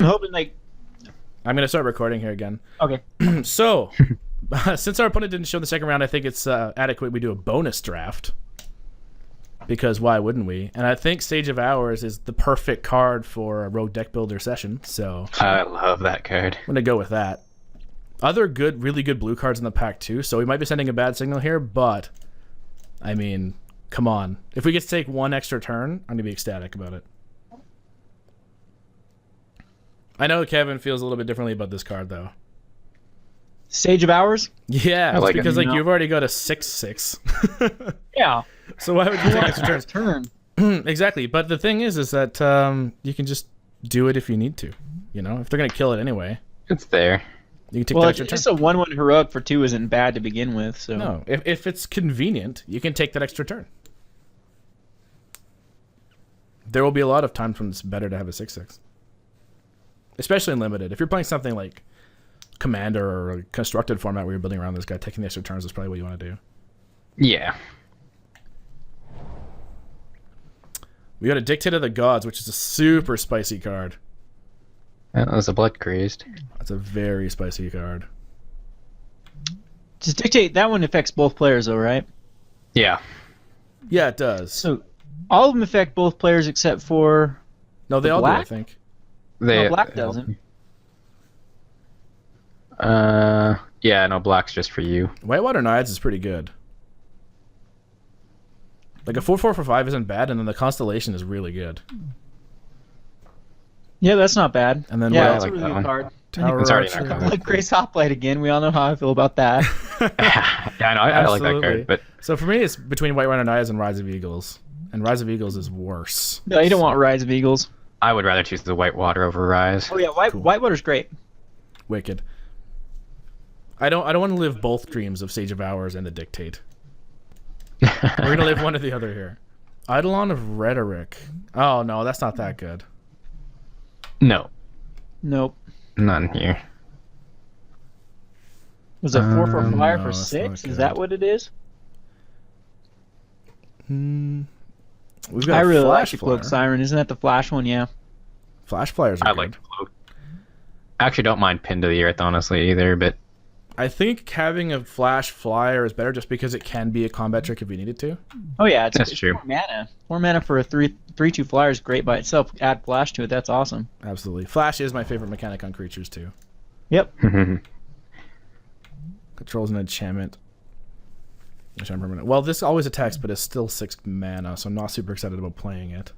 hoping like. I'm gonna start recording here again. Okay. So, since our opponent didn't show the second round, I think it's adequate we do a bonus draft. Because why wouldn't we? And I think Sage of Hours is the perfect card for a Rogue Deck Builder session. So I love that card. I'm gonna go with that. Other good, really good blue cards in the pack too. So we might be sending a bad signal here, but I mean, come on. If we get to take one extra turn, I'm gonna be ecstatic about it. I know Kevin feels a little bit differently about this card, though. Sage of Hours? Yeah, I like because it. You've already got a 6/6. Yeah. So why would you take extra turns? Turn. Exactly, but the thing is that you can just do it if you need to. You know, if they're gonna kill it anyway, It's there. you can take Well, that extra just turn. a 1/1 heroic for 2 isn't bad to begin with. So No, if it's convenient, you can take that extra turn. There will be a lot of times when it's better to have a 6/6. Especially in limited. If you're playing something like Commander or a constructed format where you're building around this guy, taking the extra turns is probably what you want to do. Yeah. We got a Dictate of the Gods, which is a super spicy card. That was a blood crazed. That's a very spicy card. just dictate. That one affects both players, though, right? Yeah. Yeah, it does. So all of them affect both players except for. No, they all do, black? I think. No, black doesn't. Yeah, no, black's just for you. Whitewater Knights is pretty good. Like a 4/4 for 5 isn't bad, and then the Constellation is really good. Yeah, that's not bad. And then yeah, what that's I a like really that good one. card. Tower It's already Archer. not coming. Like Grace Hoplite again. We all know how I feel about that. Yeah, I know. I like that Absolutely. card, but So for me, it's between Whitewater Knights and Rise of Eagles. And Rise of Eagles is worse. No, you don't want Rise of Eagles. I would rather choose the Whitewater over Rise. Oh yeah, Whitewater's great. Wicked. I don't want to live both dreams of Sage of Hours and the Dictate. We're going to live one or the other here. Eidolon of Rhetoric. Oh, no, that's not that good. No, Nope. none here. Was it 4 for flyer no, for that's 6? not Is that good. what it is? We've got I really like Flash the Cloak Flyer. Siren. Isn't that the Flash one? Yeah. Flash Flyers are I good. like the cloak. I actually don't mind Pin to the Earth, honestly, either, but I think having a Flash Flyer is better just because it can be a combat trick if you needed to. Oh yeah, it's That's true. 4 mana. 4 mana for a 3/2 flyer is great by itself. Add Flash to it. That's awesome. Absolutely. Flash is my favorite mechanic on creatures, too. Yep. Controls an enchantment. Which I'm permanent. Well, this always attacks, but it's still 6 mana, so I'm not super excited about playing it.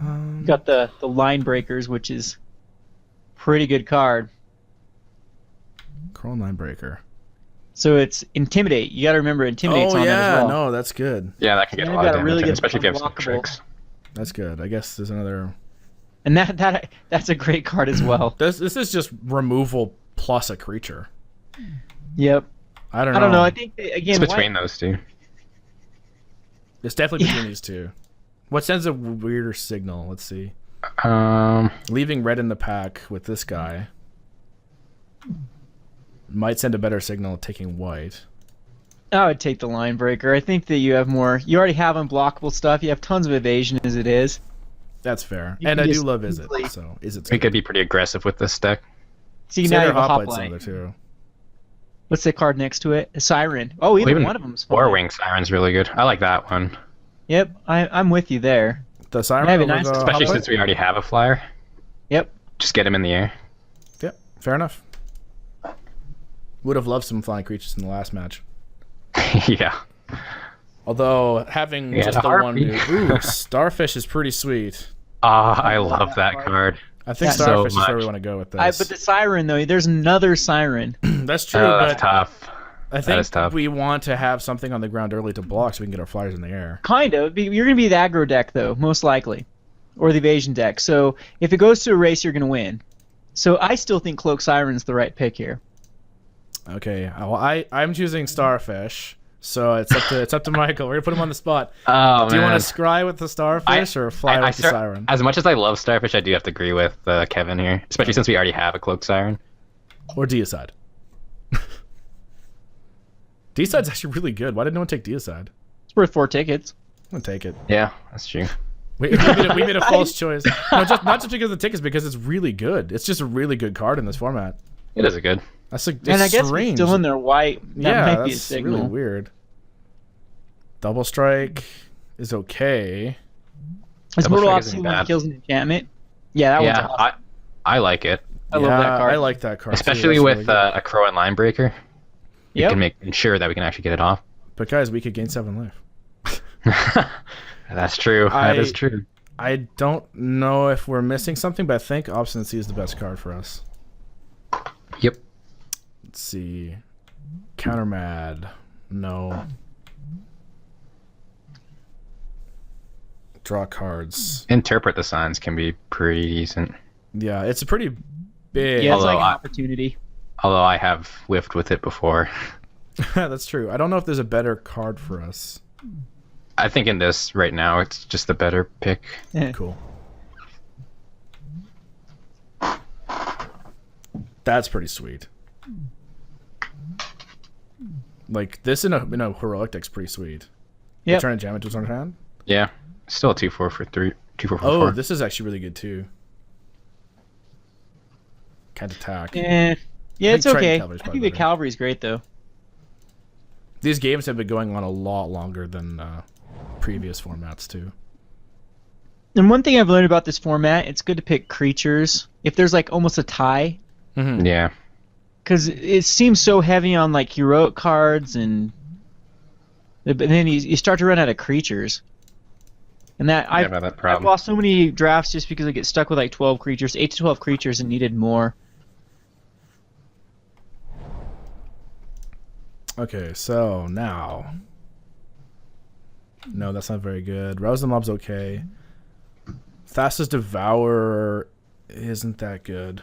You got the Line Breakers, which is pretty good card. Crawl Ninebreaker. So it's Intimidate. You got to remember Intimidate's Oh, on there as yeah, well. no, that's good. yeah, that can get Yeah, a lot got of a damage, really in, good especially if you have some unblockable. tricks. That's good. I guess there's another... And that's a great card as well. This is just removal plus a creature. Yep. I don't know. I don't know. I think again, It's between those two. It's definitely between Yeah. these two. What sends a weirder signal? Let's see. Um, Leaving red in the pack with this guy might send a better signal taking white. I would take the Line Breaker. I think that you have more. You already have unblockable stuff. You have tons of evasion as it is. That's fair. You And can I do just love Izzet, easily- so Izzet's we good. could be pretty aggressive with this deck. So you now Satyr you have a Hoplite's in there Hoplite. too. What's the card next to it? A Siren. Oh, even one of them's fine. Warwing Siren's really good. I like that one, Yep, I'm with you there. The Siren Yeah, it'd be over nice, the especially Hoplite? since we already have a flyer. Yep. Just get him in the air. Yep, fair enough. Would have loved some flying creatures in the last match. Yeah. Although having Yeah, just the the one Harpy. new Starfish is pretty sweet. I love that card. I think Yeah. So Starfish is where we much. want to go with this. But the Siren though, there's another Siren. That's true, Oh, but that's tough. I That is think tough. we want to have something on the ground early to block so we can get our flyers in the air. Kind of. You're gonna be the aggro deck though, most likely, or the evasion deck. So if it goes to a race, you're gonna win. So I still think Cloak Siren's the right pick here. Okay, well, I'm choosing Starfish, so it's up to Michael. We're gonna put him on the spot. Oh, Do you man. want to scry with the Starfish or fly with the Siren? As much as I love Starfish, I do have to agree with Kevin here, especially since we already have a Cloak Siren. Or Deicide? Deicide's actually really good. Why did no one take Deicide? It's worth 4 tickets. I'm gonna take it. Yeah, that's true. We made a false choice. No, not just because of the tickets, because it's really good. It's just a really good card in this format. It is a good. That's like, And I guess strange. it's still in their white. That might be a that's signal. really weird. Double strike is okay. Is Double Mortal strike Obstacle isn't when it bad. kills an enchantment? Yeah, that one's Yeah, awesome. I like it, I love that card. I like that card, too. especially That's with really good. a Crow and Line Breaker. We Yep. can ensure that we can actually get it off. But guys, we could gain 7 life. That's true. That is true. I don't know if we're missing something, but I think Obstinacy is the best card for us. Yep. Let's see. Counter Mad. No. Draw cards. Interpret the signs can be pretty decent. Yeah, it's a pretty big. Yeah, it's like Although an I- opportunity. Although I have whiffed with it before. That's true. I don't know if there's a better card for us. I think in this right now, it's just the better pick. Cool. That's pretty sweet. Like this in a heroic deck's pretty sweet. Yep. Turn and jam into his own hand. Yeah, still a 2/4 for 3. 2/4 for Oh, 4. this is actually really good too. Can't attack. Yeah, it's Trident okay. Cavalry's I probably think the better. Cavalry's great though. These games have been going on a lot longer than previous formats too. And one thing I've learned about this format, it's good to pick creatures if there's like almost a tie, Yeah. because it seems so heavy on like heroic cards, and but then you start to run out of creatures. And that I I've, have that I've problem. lost so many drafts just because I get stuck with like 12 creatures, 8 to 12 creatures, and needed more. Okay, so now. No, that's not very good. Rouse the Mob's okay. Thassa's Devourer isn't that good.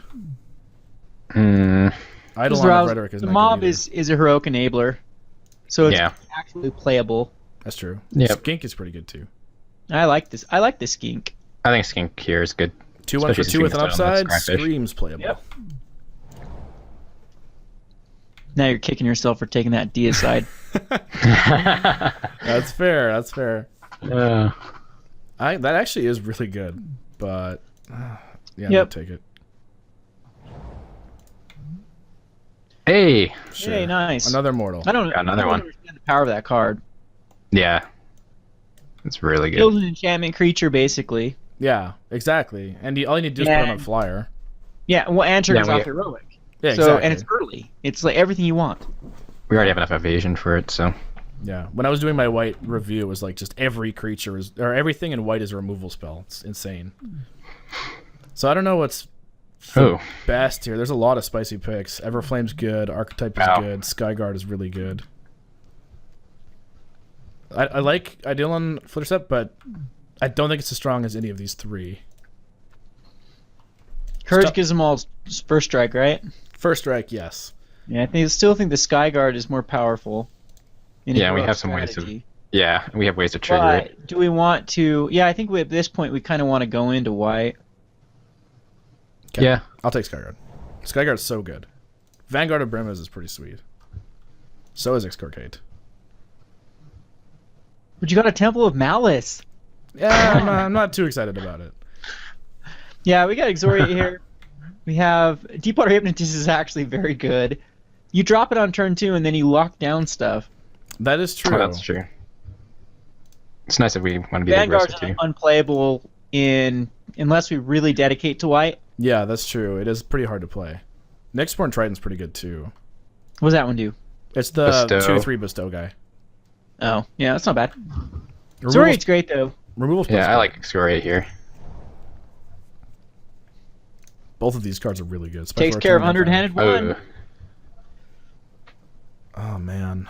Hmm. Idle Because on Rhetoric isn't the that mob good either. is a heroic enabler, so it's Yeah. actually playable. That's true. Yep. Skink is pretty good too. I like this. I like this skink. I think Skink here is good. 2/1 for Especially 2 with an since we can upside. style with Scryfish. Screams playable. Yep. Now you're kicking yourself for taking that D aside. That's fair. That's fair. Uh, That actually is really good, but yeah, Yep. take it. hey. Sure. Hey, nice. Another mortal. I don't. Got another I don't one. understand the power of that card. Yeah. It's really good. Kills an enchantment creature, basically. Yeah, exactly. And all you need to do is put on a flyer. Yeah, well, and triggers Yeah, we- off heroic. Yeah, So exactly. and it's early. It's like everything you want. We already have enough evasion for it, so. Yeah, when I was doing my white review, it was like just every creature is, or everything in white is a removal spell. It's insane. So I don't know what's Oh. best here. There's a lot of spicy picks. Everflame's good. Archetype is Wow. good. Skyguard is really good. I like Ideal on Flitterstep, but I don't think it's as strong as any of these three. Courage Stop. gives them all first strike, right? First strike, yes. Yeah, I still think the Skyguard is more powerful. in Yeah, we heroic have some ways to- strategy. Yeah, we have ways to trigger it. But do we want to? Yeah, I think at this point we kind of want to go into white. Okay. Yeah. I'll take Skyguard. Skyguard's so good. Vanguard of Brimaz is pretty sweet. So is Excorcate. But you got a Temple of Malice. Yeah, I'm not too excited about it. Yeah, we got Exoria here. We have Deepwater Hypnotist is actually very good. You drop it on turn 2 and then you lock down stuff. That is true. Oh, that's true. It's nice if we want to be Vanguard's aggressive too. unplayable unless we really dedicate to white. Yeah, that's true. It is pretty hard to play. Nextborn Triton's pretty good too. What does that one do? It's the Bestow. 2/3 bestow guy. Oh, yeah, that's not bad. Removal, Zoriate's great though. removal spells Yeah, I good. like Excoriate here. Both of these cards are really good. Takes care of 100-handed one. Oh. Oh man.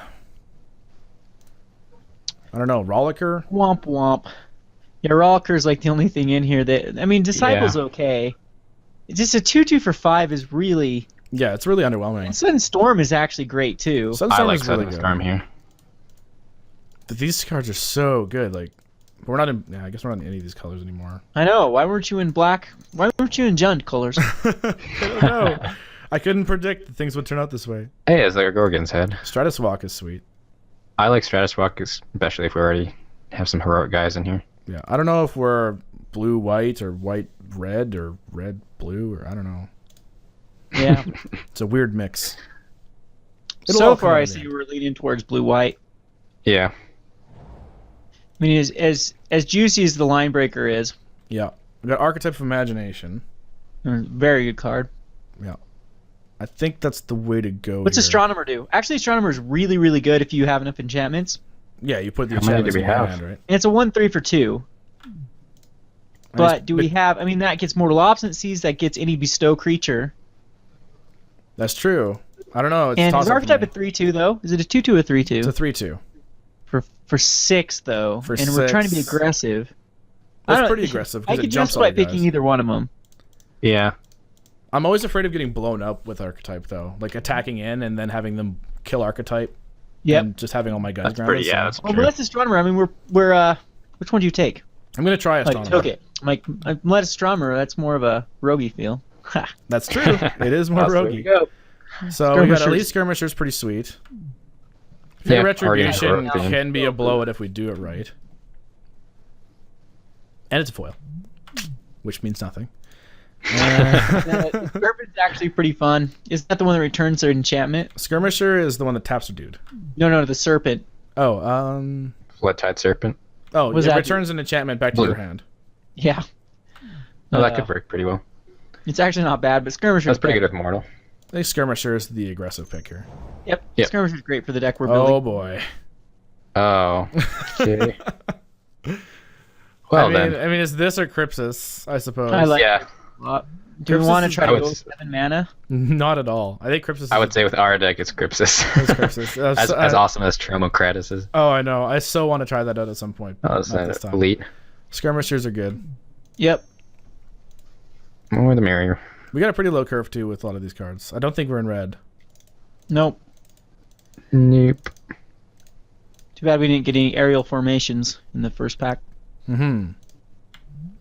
I don't know. Rollicker? Womp womp. Yeah, Rollicker's like the only thing in here that Disciple's okay. It's just a 2/2 for 5 is really. Yeah, it's really underwhelming. And Sudden Storm is actually great too. I Sunstorm like is really Southern good. Storm here. But these cards are so good. Like, we're not in. Yeah, I guess we're not in any of these colors anymore. I know. Why weren't you in black? Why weren't you in Jund colors? I don't know. I couldn't predict that things would turn out this way. Hey, it's like a Gorgon's head. Stratus Walk is sweet. I like Stratus Walk, especially if we already have some heroic guys in here. Yeah, I don't know if we're blue-white or white-red or red-blue or I don't know. Yeah. It's a weird mix. So far, I see we're leaning towards blue-white. Yeah. I mean, as juicy as the line breaker is. Yeah. We got Archetype of Imagination. Very good card. Yeah. I think that's the way to go. What's Astronomer do? Actually, Astronomer is really, really good if you have enough enchantments. Yeah, you put the How many enchantments do we in your have? hand, right? And it's a 1/3 for 2. But do we have... I mean, that gets Mortal Obstinacies, that gets any bestow creature. That's true. I don't know. It's And is toss-up for Archetype me. a 3/2, though? Is it a 2/2 or 3/2? It's a 3/2. For 6, though. For and we're trying to be 6. aggressive. That's pretty aggressive I because could it jumps justify on you guys. picking either one of them. Yeah. I'm always afraid of getting blown up with Archetype, though. Like attacking in and then having them kill Archetype. Yep. And just having all my guys That's grounded. pretty, yeah, that's Well, true. that's Astronomer. I mean, we're which one do you take? I'm going to try Like, Astronomer. took it. I'm like, let Astronomer, that's more of a roguey feel. Ha. That's true. It is more There roguey. you go. So we got Skirmishers. Elite Skirmisher's pretty sweet. Yeah, Fate already Retribution heroic theme. can be a blowout if we do it right. And it's a foil, which means nothing. The Serpent's actually pretty fun. Is that the one that returns their enchantment? Skirmisher is the one that taps a dude. No, the Serpent. Oh, Blood Tide Serpent. Was it that- returns an enchantment back to Blue. your hand. Yeah. No, that could work pretty well. It's actually not bad, but Skirmisher. That's pretty good with Mortal. I think Skirmisher is the aggressive pick here. Yep. Yep. Skirmisher's great for the deck we're Oh building. boy. Oh. Okay. Well I then. mean, it's this or Crypsis, I suppose. I like Yeah. it a lot. Do we Crypsis want to is- try I to would go s- 7 mana? Not at all. I think Crypsis. I would say with our deck, it's Crypsis. It's Crypsis. as awesome as Tromokratis is. Oh, I know. I so want to try that out at some point. Oh, Not this time. elite. Skirmishers are good. Yep. More the merrier. We got a pretty low curve too with a lot of these cards. I don't think we're in red. Nope. Nope. Too bad we didn't get any aerial formations in the first pack.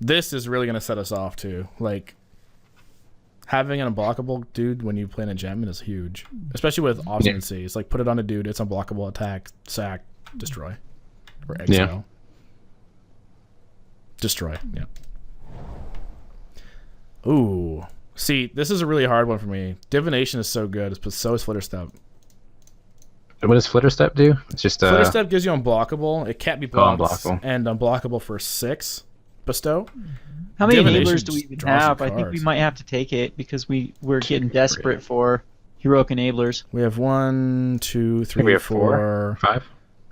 This is really gonna set us off too. Like having an unblockable dude when you play an enchantment is huge, especially with obstinacy. It's like put it on a dude. It's unblockable. Attack, sack, destroy, or exile. Destroy. Yeah. Ooh. See, this is a really hard one for me. Divination is so good, but so is Flitterstep. What does Flitterstep do? It's just Flitterstep gives you unblockable. It can't be blocked. unblockable. And unblockable for 6 bestow. How many Divination enablers do we even draws some have? I think we cards. might have to take it because we're getting desperate for heroic enablers. We have 1, 2, I 3, think we have 4, 5.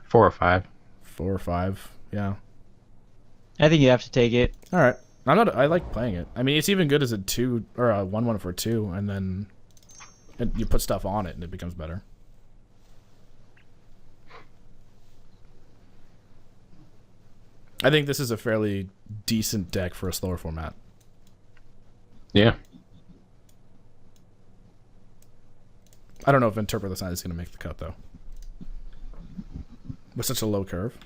4 or 5. 4 or 5. Yeah. I think you have to take it. All right. I like playing it. I mean, it's even good as a 2 or a 1/1 for 2, and then you put stuff on it and it becomes better. I think this is a fairly decent deck for a slower format. Yeah. I don't know if Interpret the Sign is going to make the cut, though. With such a low curve.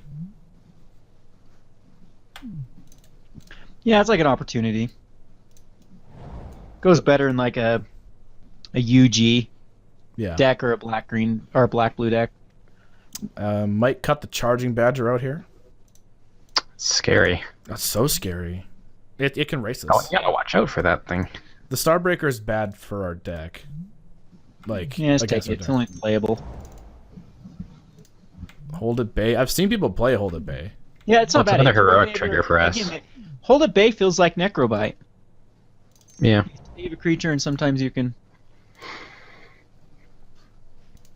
Yeah, it's like an opportunity. Goes better in like a UG Yeah. deck or a black green or a black blue deck. Might cut the Charging Badger out here. Scary. That's so scary. It can race us. Oh, you gotta watch out for that thing. The Starbreaker is bad for our deck. Like, Yeah, just take against it. our It's deck. only playable. Hold at Bay. I've seen people play Hold at Bay. Yeah, it's not Well, it's bad. another It's heroic enabler. trigger for us. Again, Hold at Bay feels like Necrobite. Yeah. Save a creature, and sometimes you can.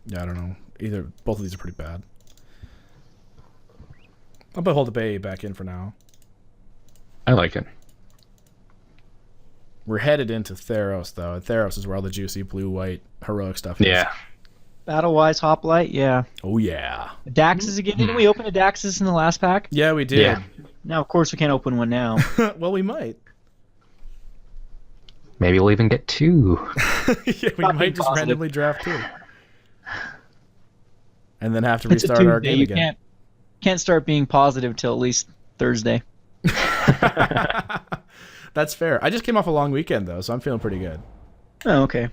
Yeah, I don't know. Both of these are pretty bad. I'll put Hold the Bay back in for now. I like it. We're headed into Theros, though. And Theros is where all the juicy blue-white heroic stuff is. Yeah. Battle-wise, Hoplite, yeah. Oh, yeah. Daxes again. Didn't we open a Daxes in the last pack? Yeah, we did. Yeah. Now, of course, we can't open one now. Well, we might. Maybe we'll even get 2. Yeah, we Stop might being just positive. randomly draft 2. And then have to It's a restart our Tuesday. game You again. can't start being positive till at least Thursday. That's fair. I just came off a long weekend, though, so I'm feeling pretty good. Oh, okay.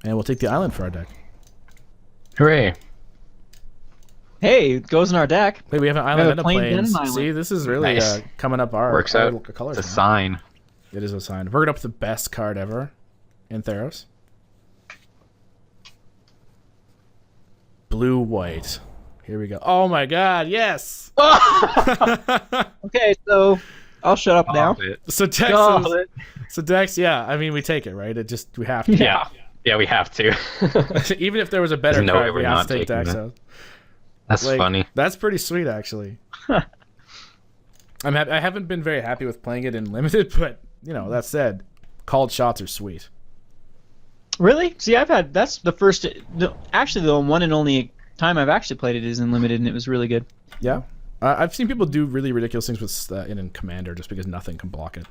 And we'll take the island for our deck. Hooray. Hey, it goes in our deck. Wait, we have an have island a and a plain plains. and an See, island. this is really Nice. coming up our Works our out. colors. It's a now. sign. It is a sign. We're gonna up the best card ever in Theros. Blue white. Here we go. Oh my God! Yes. Okay, so I'll shut up now. So Dex. Call it. So Dex. Yeah. I mean, we take it, right? It just we have to. Yeah. Yeah, we have to. Even if there was a better There's no way card, we're we have not to take taking Dex that. out. That's Like, funny. That's pretty sweet, actually. I haven't been very happy with playing it in limited, but that said, called shots are sweet. Really? See, that's the first, actually the one and only time I've actually played it is in limited, and it was really good. Yeah, I've seen people do really ridiculous things with in Commander just because nothing can block it.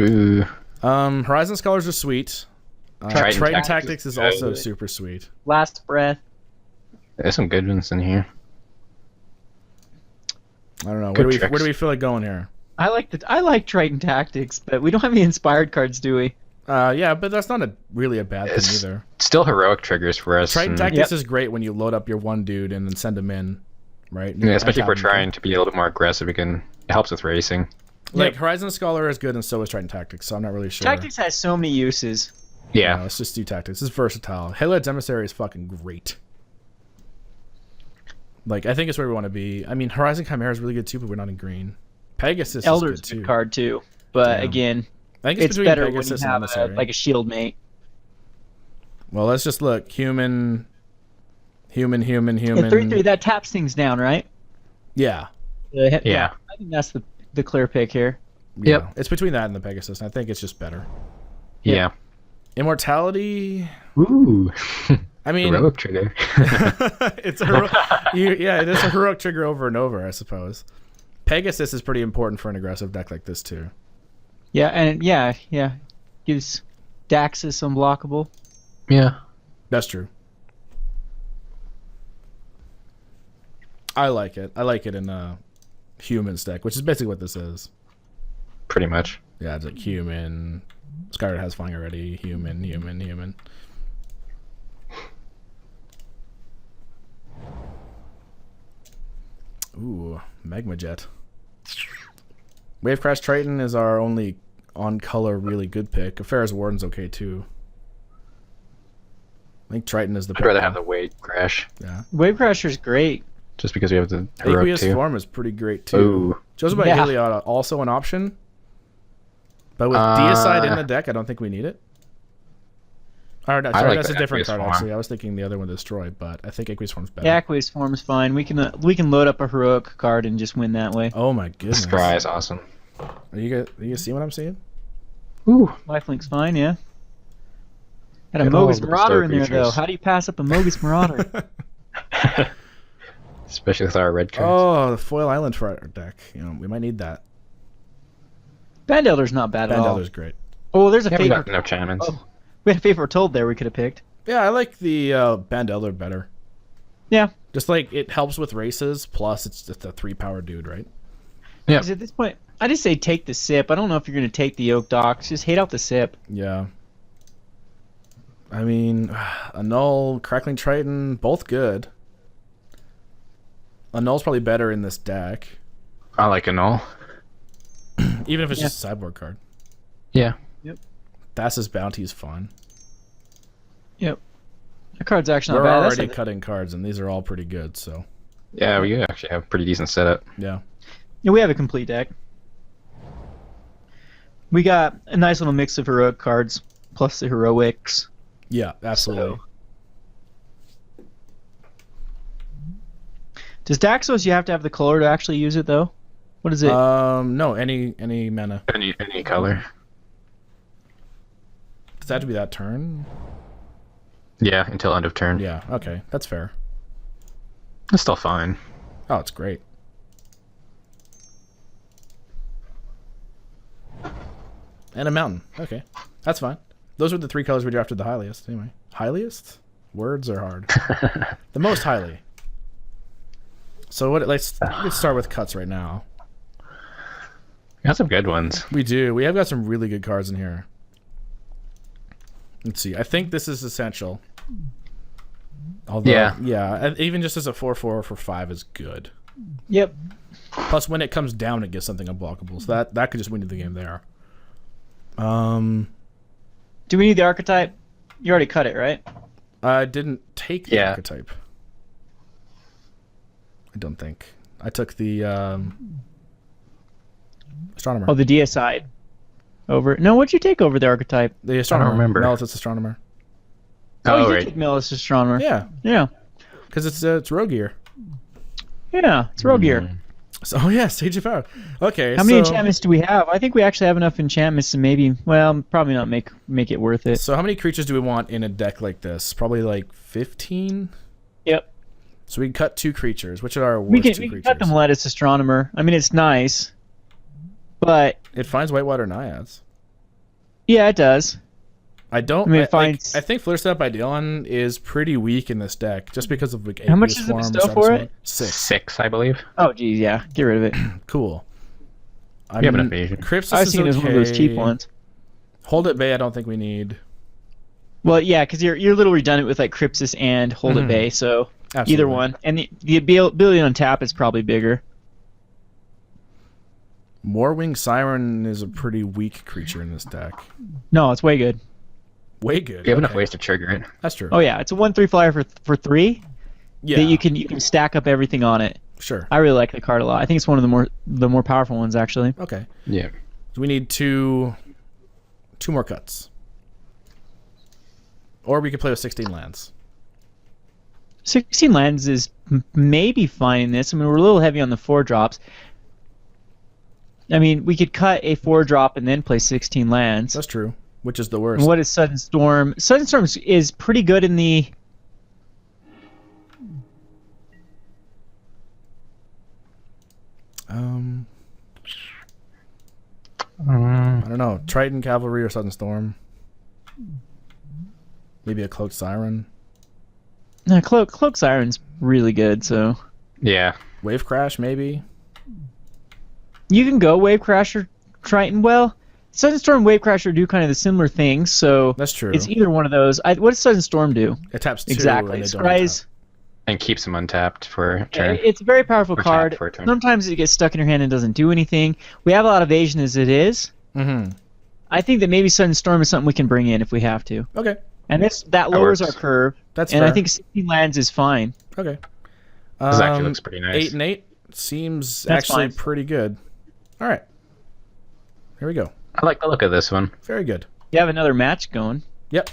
Ooh. Horizon Scholars are sweet. Triton Triton Tactics Tactics is is also good. super sweet. Last breath. There's some good ones in here. I don't know. Good Where tricks. do we feel like going here? I like Triton Tactics, but we don't have any inspired cards, do we? Yeah, but that's not really a bad thing It's either. still heroic triggers for us. Triton and- Tactics is great when you load up your one dude and then send him in, right? Yeah, especially if we're Untap him. trying to be a little bit more aggressive. It helps with racing. Like Yep. Horizon Scholar is good, and so is Triton Tactics. So I'm not really sure. Tactics has so many uses. Yeah. Let's just do Tactics. It's versatile. Halo Emissary is fucking great. Like, I think it's where we want to be. I mean, Horizon Chimera is really good too, but we're not in green. Pegasus Elder's is good a good too. card too, but Yeah. again, I think it's between better when you Pegasus and have Emissary. like a shield mate. Well, let's just look. Human. At 3/3, that taps things down, right? Yeah. Yeah. I think that's the clear pick here. Yeah. Yep. It's between that and the Pegasus, and I think it's just better. Yeah. Immortality. Ooh. I mean, Heroic trigger. it's a yeah, it is a heroic trigger over and over, I suppose. Pegasus is pretty important for an aggressive deck like this too. Yeah, and yeah, gives Daxus unblockable. Yeah. That's true. I like it. I like it in Human's deck, which is basically what this is. Pretty much. Yeah, it's like human. Skyrim has flying already. Human. Ooh, Magma Jet. Wave Crash Triton is our only on color really good pick. Farrah's Warden's okay too. I think Triton is the I'd pick. rather though. have the Wave Crash Yeah. Wave Crasher's great. just because we have the heroic Aqueous too. Form is pretty great too. Ooh. Joseph by Yeah. Heliod also an option. But with Deicide in the deck, I don't think we need it. Or no, I sorry, like that's a the different Aqueous card Form. actually. I was thinking the other one, Destroy, but I think Aqueous Form's better. Yeah, Aqueous Form's fine. We can load up a heroic card and just win that way. Oh my goodness. Scry is awesome. Are you guys see what I'm seeing? Ooh. Lifelink's fine, yeah. Got a Get all Mogus the Marauder star in there though. creatures. How do you pass up a Mogus Marauder? Especially with our red cards. Oh, the Foil Island for our deck. We might need that. Band Elder's not bad at Band all. Elder's great. Oh, there's a Yeah, we favorite. got enough Chamans. Oh, we had a favorite told there we could have picked. Yeah, I like the Band Elder better. Yeah. Just like it helps with races, plus it's just a 3-power dude, right? Yeah. 'Cause at this point, I just say take the sip. I don't know if you're going to take the Oak Docks. Just hate out the sip. Yeah. I mean, Annul, Crackling Triton, both good. Annul's probably better in this deck, I like Annul. even if it's Yeah. just a sideboard card. Yeah. Thassa's Bounty is fun. Yep. That card's actually We're not bad. That's already like- cutting cards, and these are all pretty good, so Yeah, we actually have a pretty decent setup. yeah. Yeah, we have a complete deck. We got a nice little mix of heroic cards plus the heroics. Yeah, absolutely. Does Daxos you have to have the color to actually use it though? What is it? No, any mana. Any color. Does that have to be that turn? Yeah, until end of turn. Yeah, okay, that's fair. That's still fine. Oh, it's great. And a mountain. Okay, that's fine. Those were the 3 colors we drafted the highest. Anyway, highest? Words are hard. The most highly. So let's start with cuts right now. We got some good ones. We do. We have got some really good cards in here. Let's see. I think this is essential. Although, Yeah. yeah, even just as a 4/4 for 5 is good. Yep. Plus, when it comes down, it gives something unblockable. So that could just win you the game there. Do we need the archetype? You already cut it, right? I didn't take the Yeah. archetype. I don't think. I took the astronomer. Oh, the deicide. Over. No, what'd you take over the archetype? The astronomer. remember. Melit's astronomer. Oh, you right. did take Melis Astronomer. Yeah, Yeah. because it's rogue gear. Yeah, it's Rogue Gear. So, oh yeah, Sage of Power. Okay, How many enchantments do we have? I think we actually have enough enchantments to maybe, well, probably not make it worth it. So how many creatures do we want in a deck like this? Probably like 15? Yep. So we can cut 2 creatures. Which are our worst We 2 can creatures? cut the Meletis Astronomer. I mean, it's nice, but It finds Whitewater Naiads. yeah, it does. I don't. I mean, it like, finds- I think Flare Step by Dylan is pretty weak in this deck, just because of like. How much Aqueous does it Form, bestow Shadow for Sword. it? 6. 6, I believe. Oh, geez, yeah. Get rid of it. Cool. I You have mean, enough Asian. Crypsis I've is seen it as one of those cheap okay. ones. Hold at Bay, I don't think we need. Well, yeah, because you're a little redundant with like Crypsis and Hold at Bay, so Absolutely. either one. And the ability on tap is probably bigger. Moorwing Siren is a pretty weak creature in this deck. No, it's way good. Way good. You have enough okay. ways to trigger it. That's true. Oh yeah, it's a 1/3 flyer for 3. yeah. That you can stack up everything on it. Sure. I really like the card a lot. I think it's one of the more powerful ones actually. Okay. Yeah. So we need two more cuts. Or we could play with 16 lands. 16 lands is maybe fine in this. I mean, we're a little heavy on the 4-drops. I mean, we could cut a 4-drop and then play 16 lands. That's true. Which is the worst. And what is Sudden Storm? Sudden Storm is pretty good in the... I don't know. Triton Cavalry or Sudden Storm. Maybe a Cloaked Siren. No, Cloak Siren's really good, so... Yeah. Wave Crash, maybe. You can go Wave Crasher, Triton. Well, Sudden Storm and Wave Crasher do kind of the similar things, so... That's true. It's either one of those. What does Sudden Storm do? It taps 2. Exactly. And they don't Scries... And keeps them untapped for a turn. It's a very powerful Or card. tapped for a turn. Sometimes it gets stuck in your hand and doesn't do anything. We have a lot of evasion as it is. Mm-hmm. I think that maybe Sudden Storm is something we can bring in if we have to. Okay. And that lowers our works. curve. That's and fair. I think 16 lands is fine. Okay. This actually looks pretty nice. 8 and 8 seems That's actually fine. pretty good. All right. Here we go. I like the look of this one. Very good. You have another match going. Yep.